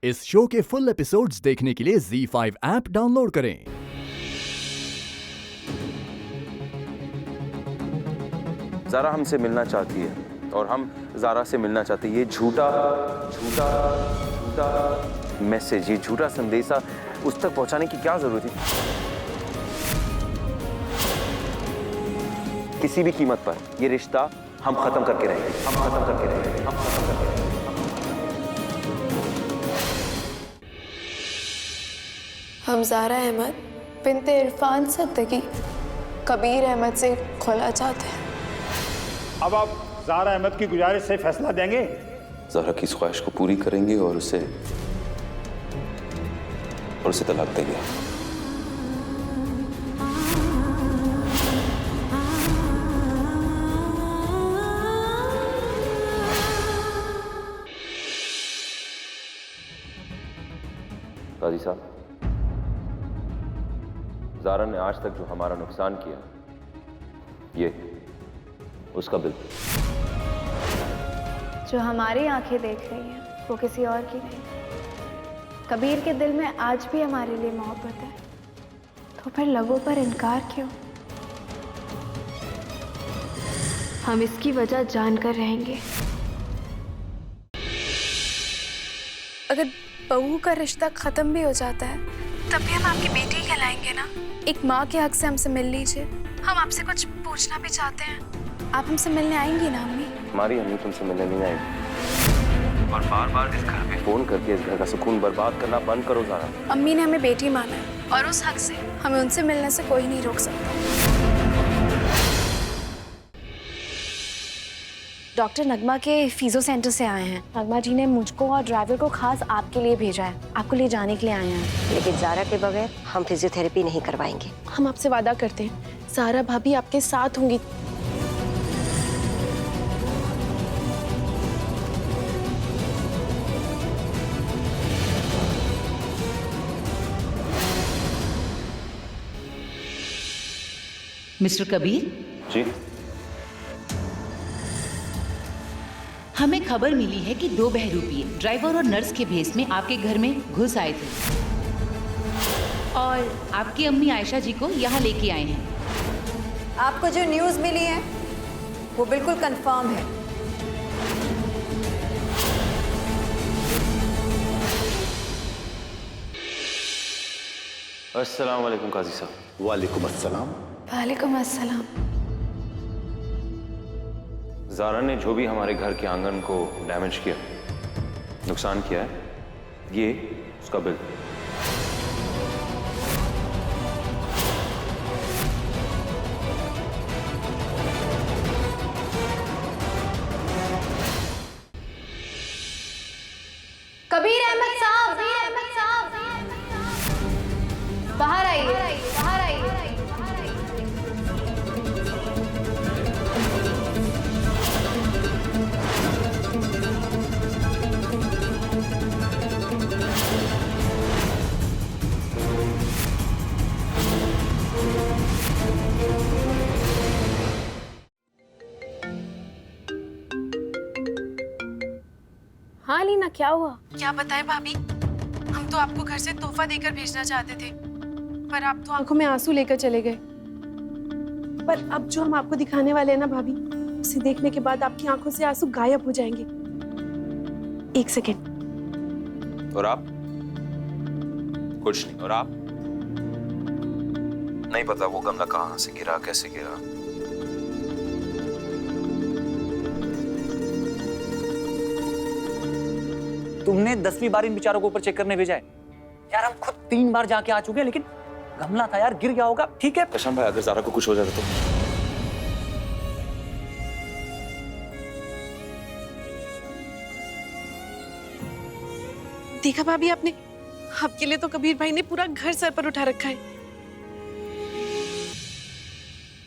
इस शो के full episodes देखने के लिए ZEE5 ऐप डाउनलोड करें। ज़ारा हमसे मिलना चाहती है और हम ज़ारा से मिलना चाहते हैं। ये झूठा मैसेज, ये झूठा संदेशा उस तक पहुंचाने की क्या जरूरत थी? किसी भी कीमत पर ये रिश्ता हम खत्म करके रहेंगे। हम ज़ारा अहमद बिन्ते इरफान सद्दगी कबीर अहमद से खुला चाहते हैं। अब आप ज़ारा अहमद की गुजारिश से फैसला देंगे? ज़ारा की इस ख्वाहिश को पूरी करेंगे और उसे तलाक देंगे। काजी साहब, ज़ारा ने आज तक जो हमारा नुकसान किया, ये उसका बिल। जो हमारी आंखें देख रही हैं वो किसी और की नहीं। कबीर के दिल में आज भी हमारे लिए मोहब्बत है, तो फिर लबों पर इनकार क्यों? हम इसकी वजह जानकर रहेंगे। अगर बहू का रिश्ता खत्म भी हो जाता है तब भी हम आपकी बेटी कहलाएंगे ना। एक माँ के हक से हमसे मिल लीजिए। हम आपसे कुछ पूछना भी चाहते हैं। आप हमसे मिलने आएंगी ना अम्मी? हमारी अम्मी तुमसे मिलने नहीं आएगी। और बार-बार इस घर पे फोन करके इस घर का सुकून बर्बाद करना बंद करो ज़ारा। अम्मी ने हमें बेटी माना है और उस हक से हमें उनसे मिलने से कोई नहीं रोक सकता। डॉक्टर नगमा के फिजियो सेंटर से आए हैं। नगमा जी ने मुझको और ड्राइवर को खास आपके लिए भेजा है। आपको ले जाने के लिए आए हैं। लेकिन ज़ारा के बगैर हम फिजियोथेरेपी नहीं करवाएंगे। हम आपसे वादा करते हैं, ज़ारा भाभी आपके साथ होंगी। मिस्टर कबीर जी, हमें खबर मिली है कि 2 बहरूपिये ड्राइवर और नर्स के भेस में आपके घर में घुस आए थे और आपकी अम्मी आयशा जी को यहाँ लेके आए हैं। आपको जो न्यूज़ मिली है वो बिल्कुल कंफर्म है। अस्सलाम वालेकुम काजी साहब। वालेकुम अस्सलाम। वालेकुम अस्सलाम। ज़ारा ने जो भी हमारे घर के आंगन को डैमेज किया, नुकसान किया है, ये उसका बिल। कबीर अहमद साहब, बाहर आइए। हाँ लीना, क्या हुआ? क्या बताए भाभी? हम तो आपको घर से तोहफा देकर भेजना चाहते थे, पर आप तो आंखों में आंसू लेकर चले गए। पर अब जो हम आपको दिखाने वाले हैं ना भाभी, उसे देखने के बाद आपकी आंखों से आंसू गायब हो जाएंगे। 1 सेकेंड। और आप? कुछ नहीं। और आप? नहीं पता वो गमला कहाँ से गिरा, कैसे गिरा। तुमने 10वीं बार इन बेचारों को ऊपर चेक करने भेजा है यार। हम खुद 3 बार जाके आ चुके हैं, लेकिन गमला था यार, गिर गया होगा। ठीक है प्रशांत भाई, अगर ज़ारा को कुछ हो जाता तो? देखा भाभी आपने, आपके लिए तो कबीर भाई ने पूरा घर सर पर उठा रखा है।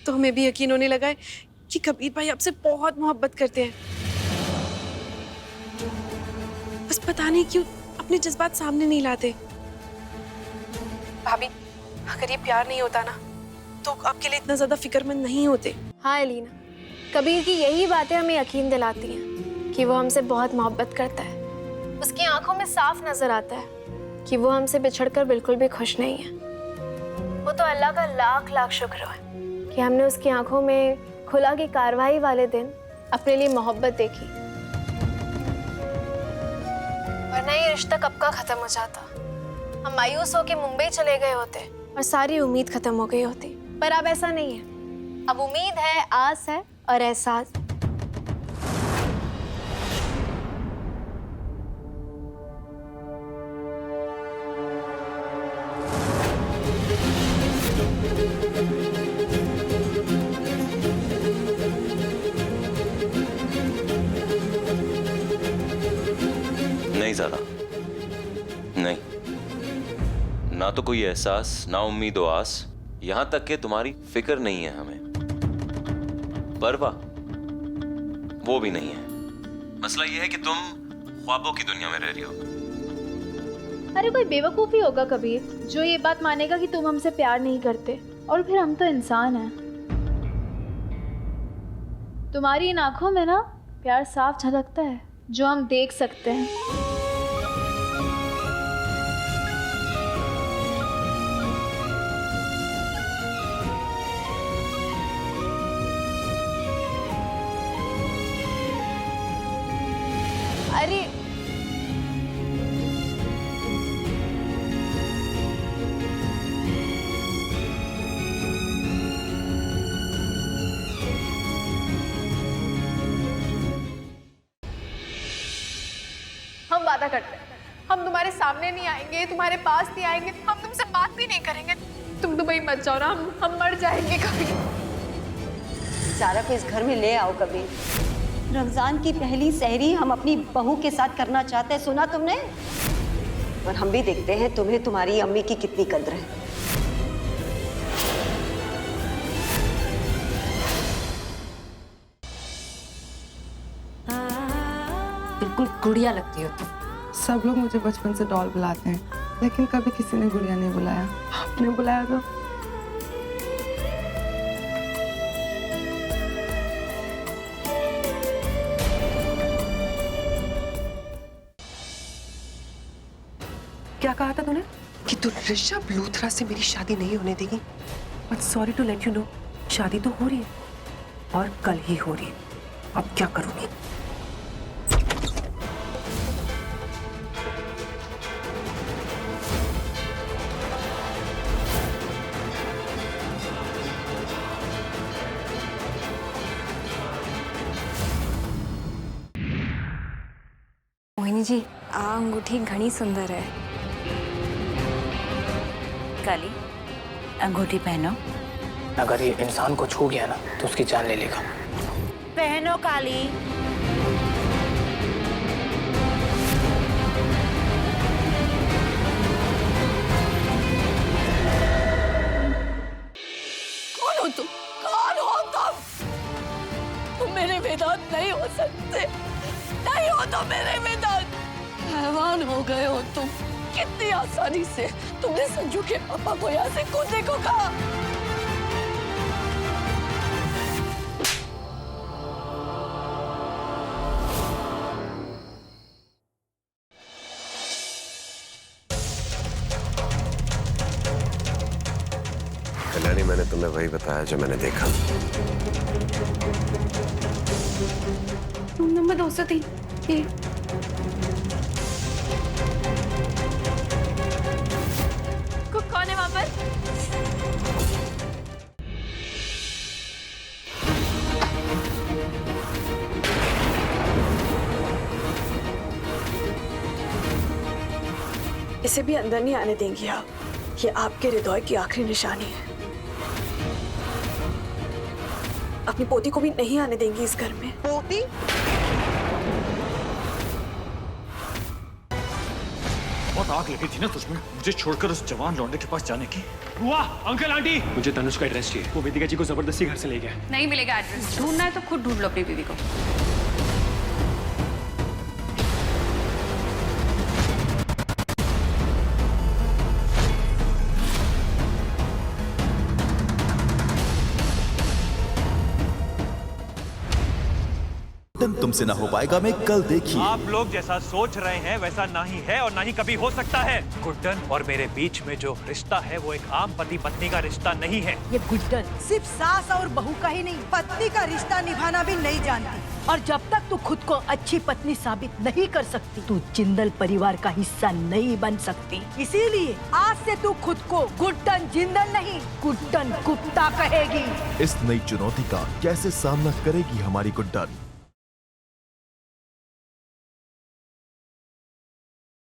तो हमें भी यकीन होने लगा है कि कबीर भाई आपसे बहुत मोहब्बत करते हैं। बस पता नहीं क्यों अपने जज्बात सामने नहीं लाते। भाभी, अगर ये प्यार नहीं होता ना तो आपके लिए इतना ज्यादा फिक्रमंद नहीं होते। हाँ एलिना, कबीर की यही बातें हमें यकीन दिलाती हैं कि वो हमसे बहुत मोहब्बत करता है। उसकी आंखों में साफ नजर आता है कि वो हमसे बिछड़कर बिल्कुल भी खुश नहीं है। वो तो अल्लाह का लाख लाख शुक्र है कि हमने उसकी आंखों में खुला की कार्रवाई वाले दिन अपने लिए मोहब्बत देखी, वरना ये रिश्ता कब का खत्म हो जाता। हम मायूस होकर मुंबई चले गए होते और सारी उम्मीद खत्म हो गई होती, पर अब ऐसा नहीं है। अब उम्मीद है, आस है और एहसास। नहीं ज़्यादा नहीं, ना तो कोई एहसास, ना उम्मीद व आस, यहां तक कि तुम्हारी फिक्र नहीं है हमें, परवाह वो भी नहीं है। मसला ये है कि तुम ख्वाबों की दुनिया में रह रही हो। अरे कोई बेवकूफ ही होगा कबीर जो ये बात मानेगा कि तुम हमसे प्यार नहीं करते, और फिर हम तो इंसान हैं। तुम्हारी इन आंखों में ना प्यार साफ झलकता है जो हम देख सकते हैं। अरे हम वादा करते हैं, हम तुम्हारे सामने नहीं आएंगे, तुम्हारे पास नहीं आएंगे, हम तुमसे बात भी नहीं करेंगे। तुम दुबई मत जाओ ना, हम मर जाएंगे कभी। सारा को इस घर में ले आओ कबीर। रमजान की पहली सहरी हम अपनी बहू के साथ करना चाहते हैं, सुना तुमने? और हम भी देखते हैं तुम्हें तुम्हारी अम्मी की कितनी कद्र है। बिल्कुल गुड़िया लगती हो तुम। सब लोग मुझे बचपन से डॉल बुलाते हैं, लेकिन कभी किसी ने गुड़िया नहीं बुलाया। आपने बुलाया तो क्या कहा था तूने? कि तू ऋषभ लूथरा से मेरी शादी नहीं होने देगी। But sorry to let you know, शादी तो हो रही है और कल ही हो रही है। अब क्या करूंगी? मोहिनी जी, आ अंगूठी घनी सुंदर है। काली, अंगूठी पहनो। अगर ये इंसान को छू गया ना तो उसकी जान ले लेगा। पहनो काली। कौन हो तुम? कौन हो तुम? तुम मेरे वेदांत नहीं हो सकते, नहीं हो तो मेरे वेदांत। हैवान हो गए हो तुम। कितनी आसानी से तुमने संजू के पापा को यहाँ से कूदने को कहा। कल्याणी, मैंने तुम्हें वही बताया जो मैंने देखा। Room number 203। ये कौन है वहां पर? इसे भी अंदर नहीं आने देंगी आप। ये आपके हृदय की आखिरी निशानी है। अपनी पोती को भी नहीं आने देंगी इस घर में। पोती? बहुत आग लगी थी ना तुझमें मुझे छोड़कर उस जवान लौंडे के पास जाने की। हुआ अंकल आंटी, मुझे तनुष का एड्रेस चाहिए। वो वेदिका जी को जबरदस्ती घर से ले गया। नहीं मिलेगा एड्रेस। ढूंढना है तो खुद ढूंढ लो अपनी बीवी को। तुमसे ना हो पाएगा मैं कल देखिए। आप लोग जैसा सोच रहे हैं वैसा ना ही है और ना ही कभी हो सकता है। गुड्डन और मेरे बीच में जो रिश्ता है वो एक आम पति पत्नी का रिश्ता नहीं है। ये गुड्डन सिर्फ सास और बहू का ही नहीं, पत्नी का रिश्ता निभाना भी नहीं जानती। और जब तक तू खुद को अच्छी पत्नी साबित नहीं कर सकती, तू जिंदल परिवार का हिस्सा नहीं बन सकती। इसीलिए आज से तू खुद को गुड्डन जिंदल नहीं, गुड्डन गुप्ता कहेगी। इस नई चुनौती का कैसे सामना करेगी हमारी गुड्डन?